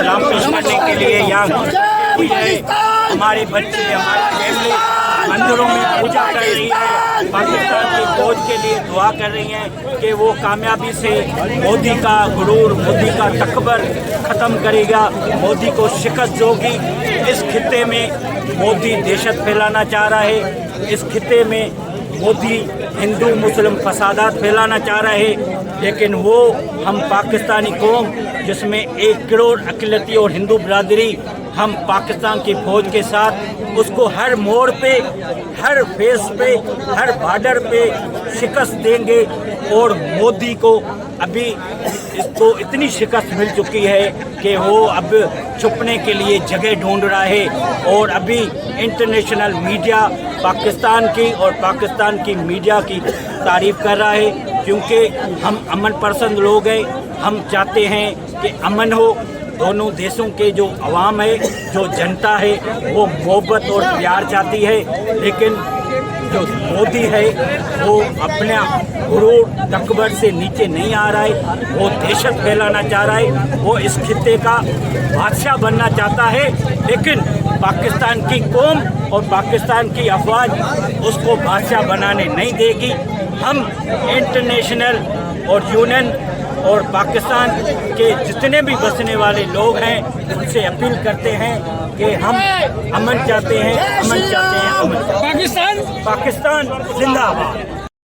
सलाम पेश करने के लिए यहाँ हुई है। हमारे बच्चे, हमारी फैमिली मंदिरों में पूजा कर रही है, पाकिस्तान की फौज के लिए दुआ कर रही हैं कि वो कामयाबी से मोदी का गुरूर, मोदी का तकबर ख़त्म करेगा, मोदी को शिकस्त होगी। इस खित्ते में मोदी दहशत फैलाना चाह रहा है, इस खित्ते में मोदी हिंदू मुस्लिम फसादात फैलाना चाह रहे हैं, लेकिन वो हम पाकिस्तानी कौम जिसमें 1 करोड़ अक़लियती और हिंदू बरादरी, हम पाकिस्तान की फ़ौज के साथ उसको हर मोड़ पे, हर फेस पे, हर बॉर्डर पे शिकस्त देंगे। और मोदी को अभी इसको इतनी शिकस्त मिल चुकी है कि वो अब छुपने के लिए जगह ढूंढ रहा है। और अभी इंटरनेशनल मीडिया पाकिस्तान की और पाकिस्तान की मीडिया की तारीफ़ कर रहा है, क्योंकि हम अमन पसंद लोग हैं। हम चाहते हैं कि अमन हो, दोनों देशों के जो अवाम है, जो जनता है, वो मोहब्बत और प्यार चाहती है। लेकिन जो मोदी है वो अपने गुरूर तकबर से नीचे नहीं आ रहा है, वो दहशत फैलाना चाह रहा है, वो इस खित्ते का बादशाह बनना चाहता है। लेकिन पाकिस्तान की कौम और पाकिस्तान की अफवाज उसको बादशाह बनाने नहीं देगी। हम इंटरनेशनल और यूनियन और पाकिस्तान के जितने भी बसने वाले लोग हैं उनसे अपील करते हैं कि हम अमन चाहते हैं, अमन चाहते हैं, अमन। पाकिस्तान जिंदाबाद।